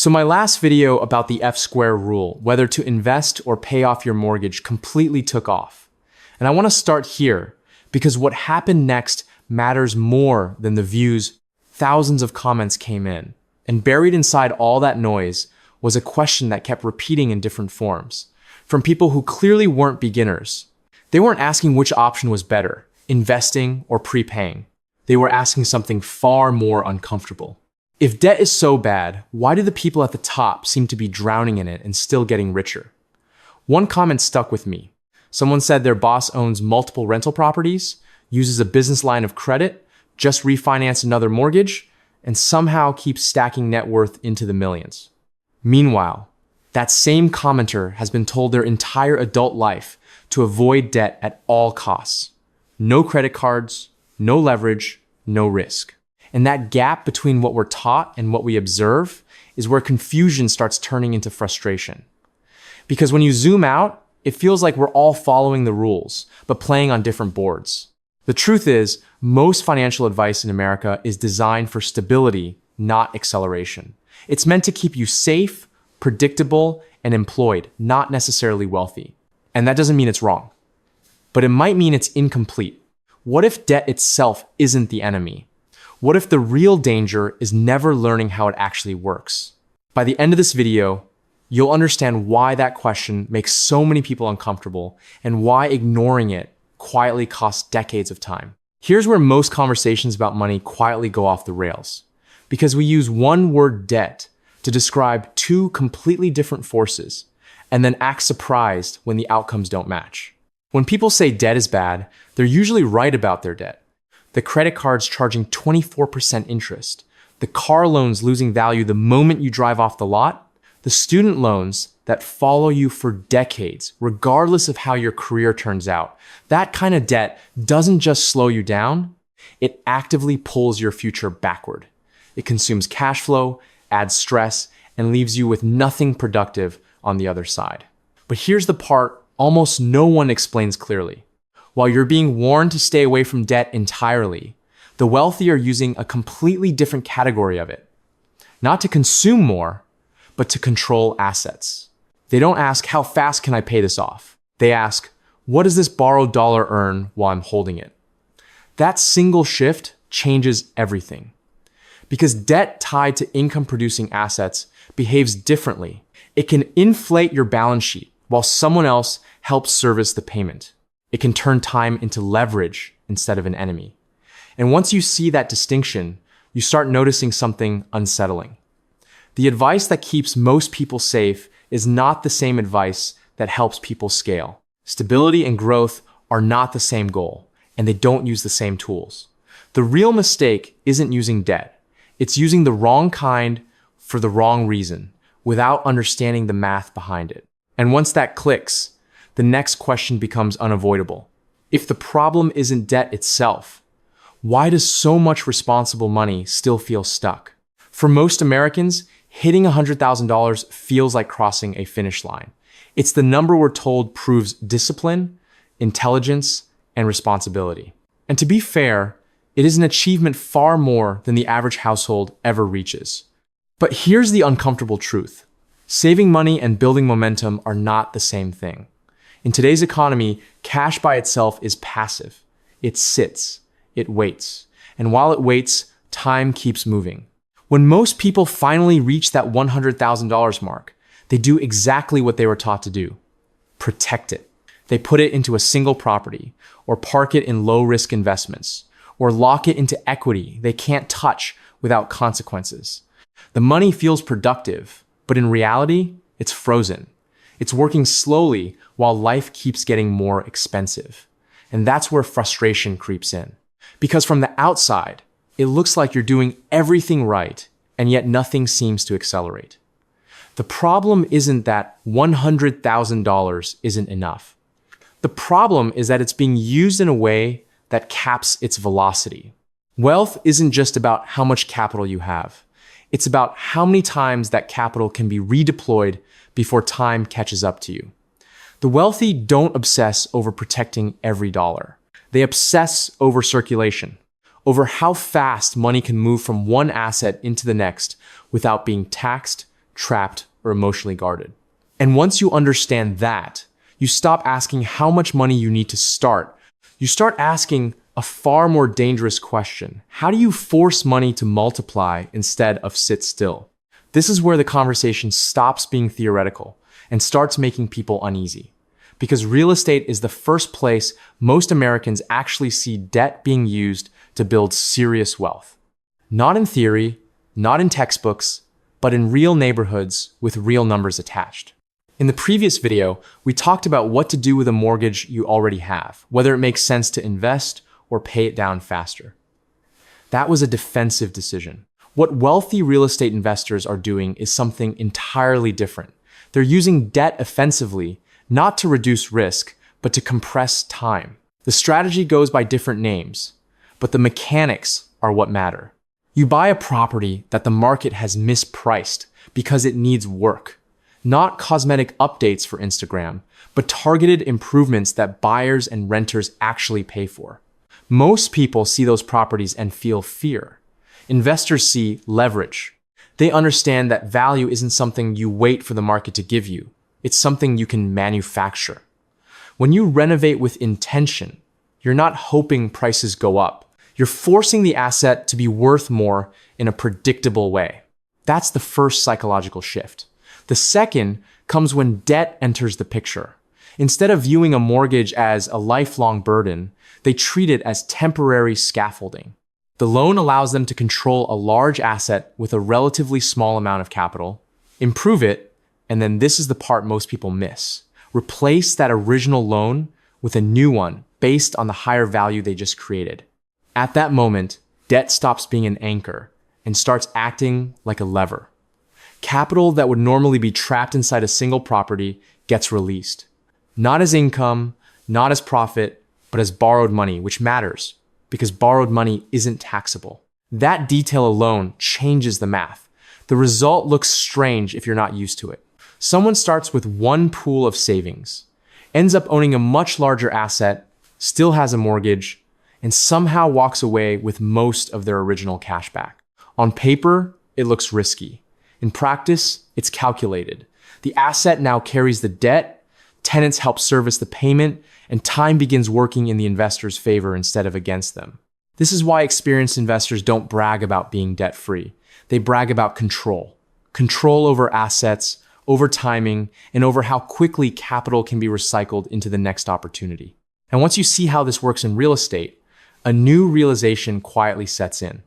So my last video about the F-square rule, whether to invest or pay off your mortgage, completely took off. And I want to start here because what happened next matters more than the views. Thousands of comments came in, and buried inside all that noise was a question that kept repeating in different forms, from people who clearly weren't beginners. They weren't asking which option was better, investing or prepaying. They were asking something far more uncomfortable. If debt is so bad, why do the people at the top seem to be drowning in it and still getting richer? One comment stuck with me. Someone said their boss owns multiple rental properties, uses a business line of credit, just refinanced another mortgage, and somehow keeps stacking net worth into the millions. Meanwhile, that same commenter has been told their entire adult life to avoid debt at all costs. No credit cards, no leverage, no risk. And that gap between what we're taught and what we observe is where confusion starts turning into frustration. Because when you zoom out, it feels like we're all following the rules, but playing on different boards. The truth is, most financial advice in America is designed for stability, not acceleration. It's meant to keep you safe, predictable, and employed, not necessarily wealthy. And that doesn't mean it's wrong. But it might mean it's incomplete. What if debt itself isn't the enemy? What if the real danger is never learning how it actually works? By the end of this video, you'll understand why that question makes so many people uncomfortable and why ignoring it quietly costs decades of time. Here's where most conversations about money quietly go off the rails. Because we use one word debt to describe two completely different forces and then act surprised when the outcomes don't match. When people say debt is bad, they're usually right about their debt. The credit cards charging 24% interest, the car loans losing value the moment you drive off the lot, the student loans that follow you for decades, regardless of how your career turns out. That kind of debt doesn't just slow you down, it actively pulls your future backward. It consumes cash flow, adds stress, and leaves you with nothing productive on the other side. But here's the part almost no one explains clearly. While you're being warned to stay away from debt entirely, the wealthy are using a completely different category of it. Not to consume more, but to control assets. They don't ask, how fast can I pay this off? They ask, what does this borrowed dollar earn while I'm holding it? That single shift changes everything. Because debt tied to income-producing assets behaves differently. It can inflate your balance sheet while someone else helps service the payment. It can turn time into leverage instead of an enemy. And once you see that distinction, you start noticing something unsettling. The advice that keeps most people safe is not the same advice that helps people scale. Stability and growth are not the same goal, and they don't use the same tools. The real mistake isn't using debt. It's using the wrong kind for the wrong reason, without understanding the math behind it. And once that clicks, the next question becomes unavoidable. If the problem isn't debt itself, why does so much responsible money still feel stuck? For most Americans, hitting $100,000 feels like crossing a finish line. It's the number we're told proves discipline, intelligence, and responsibility. And to be fair, it is an achievement far more than the average household ever reaches. But here's the uncomfortable truth. Saving money and building momentum are not the same thing. In today's economy, cash by itself is passive. It sits, it waits. And while it waits, time keeps moving. When most people finally reach that $100,000 mark, they do exactly what they were taught to do. Protect it. They put it into a single property, or park it in low-risk investments, or lock it into equity they can't touch without consequences. The money feels productive, but in reality, it's frozen. It's working slowly while life keeps getting more expensive. And that's where frustration creeps in. Because from the outside, it looks like you're doing everything right, and yet nothing seems to accelerate. The problem isn't that $100,000 isn't enough. The problem is that it's being used in a way that caps its velocity. Wealth isn't just about how much capital you have. It's about how many times that capital can be redeployed before time catches up to you. The wealthy don't obsess over protecting every dollar. They obsess over circulation, over how fast money can move from one asset into the next without being taxed, trapped, or emotionally guarded. And once you understand that, you stop asking how much money you need to start. You start asking a far more dangerous question. How do you force money to multiply instead of sit still? This is where the conversation stops being theoretical and starts making people uneasy. Because real estate is the first place most Americans actually see debt being used to build serious wealth. Not in theory, not in textbooks, but in real neighborhoods with real numbers attached. In the previous video, we talked about what to do with a mortgage you already have, whether it makes sense to invest or pay it down faster. That was a defensive decision. What wealthy real estate investors are doing is something entirely different. They're using debt offensively, not to reduce risk, but to compress time. The strategy goes by different names, but the mechanics are what matter. You buy a property that the market has mispriced because it needs work. Not cosmetic updates for Instagram, but targeted improvements that buyers and renters actually pay for. Most people see those properties and feel fear. Investors see leverage. They understand that value isn't something you wait for the market to give you. It's something you can manufacture. When you renovate with intention, you're not hoping prices go up. You're forcing the asset to be worth more in a predictable way. That's the first psychological shift. The second comes when debt enters the picture. Instead of viewing a mortgage as a lifelong burden, they treat it as temporary scaffolding. The loan allows them to control a large asset with a relatively small amount of capital, improve it, and then this is the part most people miss. Replace that original loan with a new one based on the higher value they just created. At that moment, debt stops being an anchor and starts acting like a lever. Capital that would normally be trapped inside a single property gets released. Not as income, not as profit, but as borrowed money, which matters because borrowed money isn't taxable. That detail alone changes the math. The result looks strange if you're not used to it. Someone starts with one pool of savings, ends up owning a much larger asset, still has a mortgage, and somehow walks away with most of their original cash back. On paper, it looks risky. In practice, it's calculated. The asset now carries the debt, tenants help service the payment, and time begins working in the investor's favor instead of against them. This is why experienced investors don't brag about being debt-free. They brag about control. Control over assets, over timing, and over how quickly capital can be recycled into the next opportunity. And once you see how this works in real estate, a new realization quietly sets in.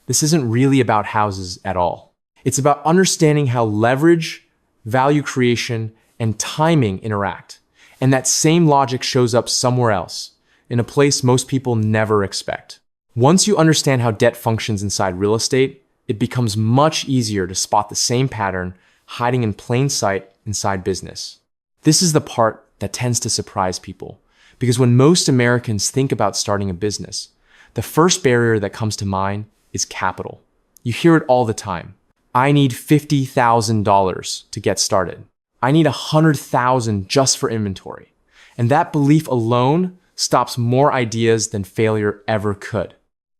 This isn't really about houses at all. It's about understanding how leverage, value creation, and timing interact. And that same logic shows up somewhere else, in a place most people never expect. Once you understand how debt functions inside real estate, it becomes much easier to spot the same pattern hiding in plain sight inside business. This is the part that tends to surprise people, because when most Americans think about starting a business, the first barrier that comes to mind is capital. You hear it all the time. I need $50,000 to get started. I need $100,000 just for inventory. And that belief alone stops more ideas than failure ever could.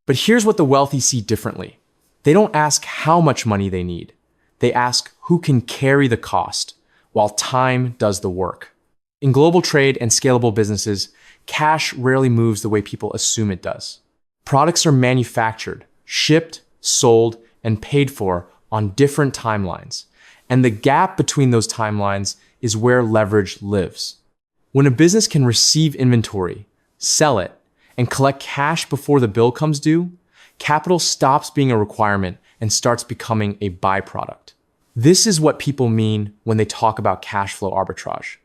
But here's what the wealthy see differently. They don't ask how much money they need. They ask who can carry the cost, while time does the work. In global trade and scalable businesses, cash rarely moves the way people assume it does. Products are manufactured, shipped, sold, and paid for on different timelines. And the gap between those timelines is where leverage lives. When a business can receive inventory, sell it, and collect cash before the bill comes due, capital stops being a requirement and starts becoming a byproduct. This is what people mean when they talk about cash flow arbitrage.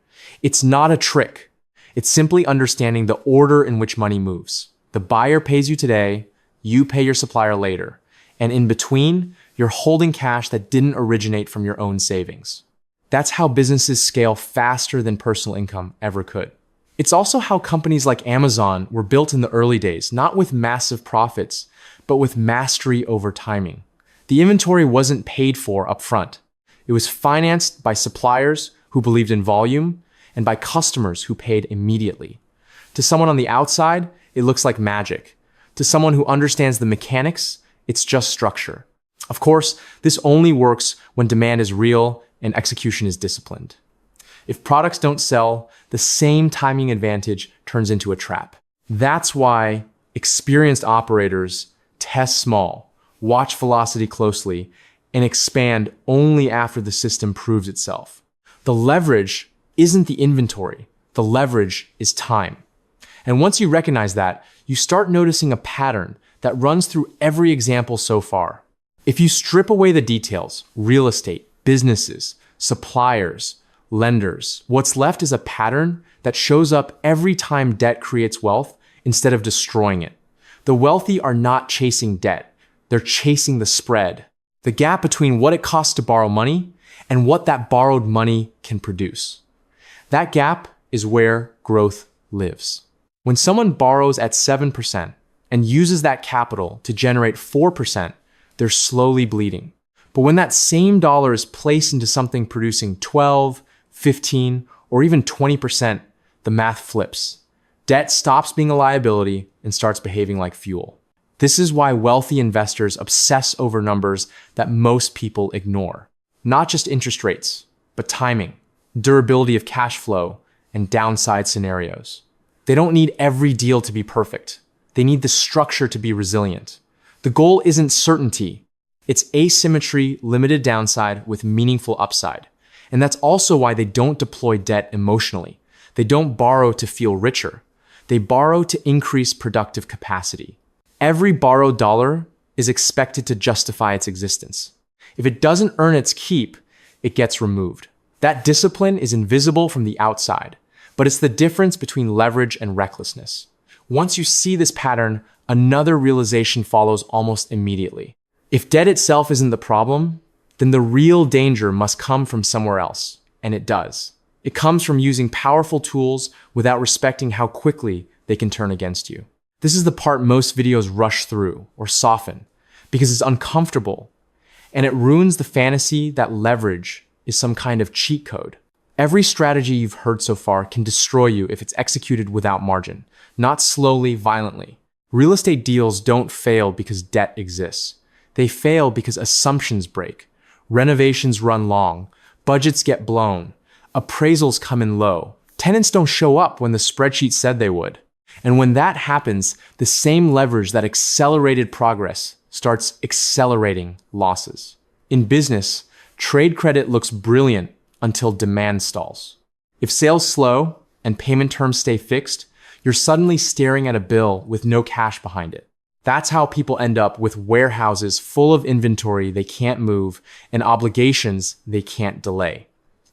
It's not a trick. It's simply understanding the order in which money moves. The buyer pays you today, you pay your supplier later, and in between, you're holding cash that didn't originate from your own savings. That's how businesses scale faster than personal income ever could. It's also how companies like Amazon were built in the early days, not with massive profits, but with mastery over timing. The inventory wasn't paid for upfront. It was financed by suppliers who believed in volume and by customers who paid immediately. To someone on the outside, it looks like magic. To someone who understands the mechanics, it's just structure. Of course, this only works when demand is real and execution is disciplined. If products don't sell, the same timing advantage turns into a trap. That's why experienced operators test small, watch velocity closely, and expand only after the system proves itself. The leverage isn't the inventory. The leverage is time. And once you recognize that, you start noticing a pattern that runs through every example so far. If you strip away the details, real estate, businesses, suppliers, lenders, what's left is a pattern that shows up every time debt creates wealth instead of destroying it. The wealthy are not chasing debt. They're chasing the spread, the gap between what it costs to borrow money and what that borrowed money can produce. That gap is where growth lives. When someone borrows at 7% and uses that capital to generate 4%, they're slowly bleeding. But when that same dollar is placed into something producing 12, 15, or even 20%, the math flips. Debt stops being a liability and starts behaving like fuel. This is why wealthy investors obsess over numbers that most people ignore. Not just interest rates, but timing, durability of cash flow, and downside scenarios. They don't need every deal to be perfect. They need the structure to be resilient. The goal isn't certainty. It's asymmetry, limited downside with meaningful upside. And that's also why they don't deploy debt emotionally. They don't borrow to feel richer. They borrow to increase productive capacity. Every borrowed dollar is expected to justify its existence. If it doesn't earn its keep, it gets removed. That discipline is invisible from the outside, but it's the difference between leverage and recklessness. Once you see this pattern, another realization follows almost immediately. If debt itself isn't the problem, then the real danger must come from somewhere else, and it does. It comes from using powerful tools without respecting how quickly they can turn against you. This is the part most videos rush through or soften because it's uncomfortable, and it ruins the fantasy that leverage is some kind of cheat code. Every strategy you've heard so far can destroy you if it's executed without margin, not slowly, violently. Real estate deals don't fail because debt exists. They fail because assumptions break, renovations run long, budgets get blown, appraisals come in low, tenants don't show up when the spreadsheet said they would. And when that happens, the same leverage that accelerated progress starts accelerating losses. In business, trade credit looks brilliant until demand stalls. If sales slow and payment terms stay fixed, you're suddenly staring at a bill with no cash behind it. That's how people end up with warehouses full of inventory they can't move and obligations they can't delay.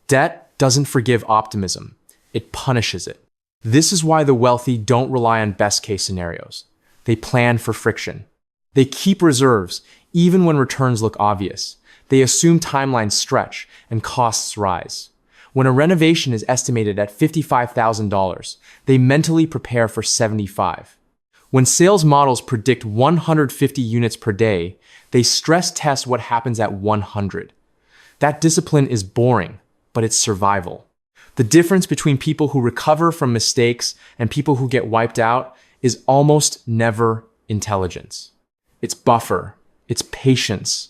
Debt doesn't forgive optimism. It punishes it. This is why the wealthy don't rely on best-case scenarios. They plan for friction. They keep reserves even when returns look obvious. They assume timelines stretch and costs rise. When a renovation is estimated at $55,000, they mentally prepare for 75. When sales models predict 150 units per day, they stress test what happens at 100. That discipline is boring, but it's survival. The difference between people who recover from mistakes and people who get wiped out is almost never intelligence. It's buffer, it's patience,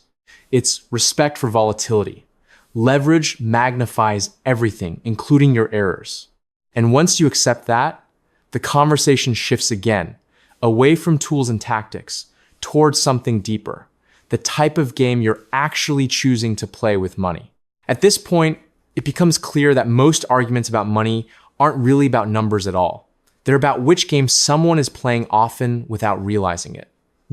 it's respect for volatility. Leverage magnifies everything, including your errors. And once you accept that, the conversation shifts again, away from tools and tactics, towards something deeper, the type of game you're actually choosing to play with money. At this point, it becomes clear that most arguments about money aren't really about numbers at all. They're about which game someone is playing often without realizing it.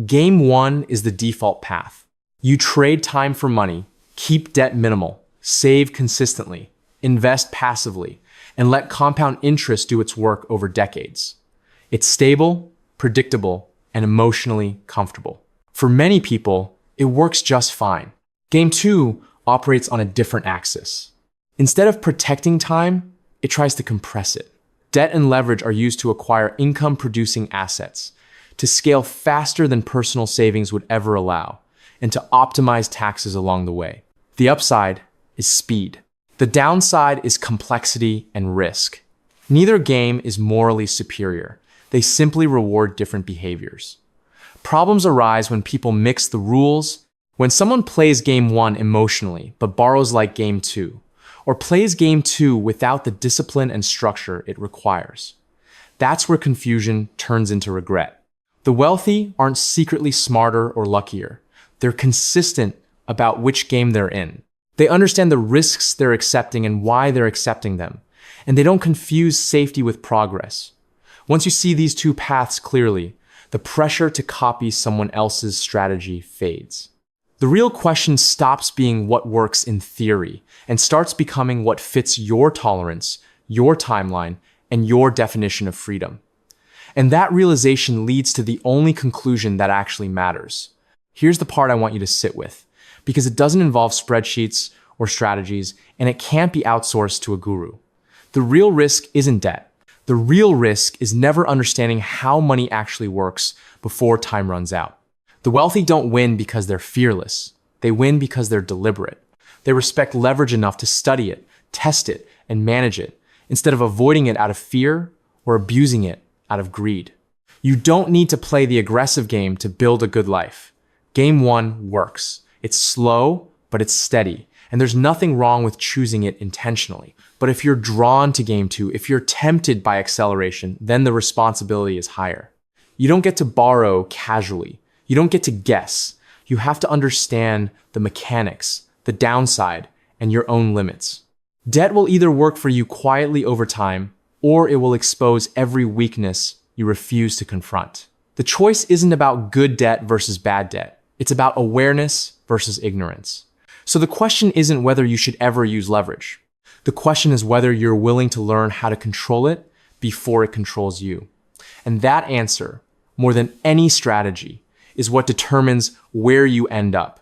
Game one is the default path. You trade time for money, keep debt minimal, save consistently, invest passively, and let compound interest do its work over decades. It's stable, predictable, and emotionally comfortable. For many people, it works just fine. Game two operates on a different axis. Instead of protecting time, it tries to compress it. Debt and leverage are used to acquire income-producing assets, to scale faster than personal savings would ever allow, and to optimize taxes along the way. The upside is speed. The downside is complexity and risk. Neither game is morally superior. They simply reward different behaviors. Problems arise when people mix the rules When someone plays game 1 emotionally, but borrows like game 2, or plays game 2 without the discipline and structure it requires, that's where confusion turns into regret. The wealthy aren't secretly smarter or luckier. They're consistent about which game they're in. They understand the risks they're accepting and why they're accepting them, and they don't confuse safety with progress. Once you see these two paths clearly, the pressure to copy someone else's strategy fades. The real question stops being what works in theory and starts becoming what fits your tolerance, your timeline, and your definition of freedom. And that realization leads to the only conclusion that actually matters. Here's the part I want you to sit with, because it doesn't involve spreadsheets or strategies, and it can't be outsourced to a guru. The real risk isn't debt. The real risk is never understanding how money actually works before time runs out. The wealthy don't win because they're fearless. They win because they're deliberate. They respect leverage enough to study it, test it, and manage it, instead of avoiding it out of fear or abusing it out of greed. You don't need to play the aggressive game to build a good life. Game 1 works. It's slow, but it's steady, and there's nothing wrong with choosing it intentionally. But if you're drawn to game 2, if you're tempted by acceleration, then the responsibility is higher. You don't get to borrow casually. You don't get to guess. You have to understand the mechanics, the downside, and your own limits. Debt will either work for you quietly over time, or it will expose every weakness you refuse to confront. The choice isn't about good debt versus bad debt. It's about awareness versus ignorance. So the question isn't whether you should ever use leverage. The question is whether you're willing to learn how to control it before it controls you. And that answer, more than any strategy, is what determines where you end up.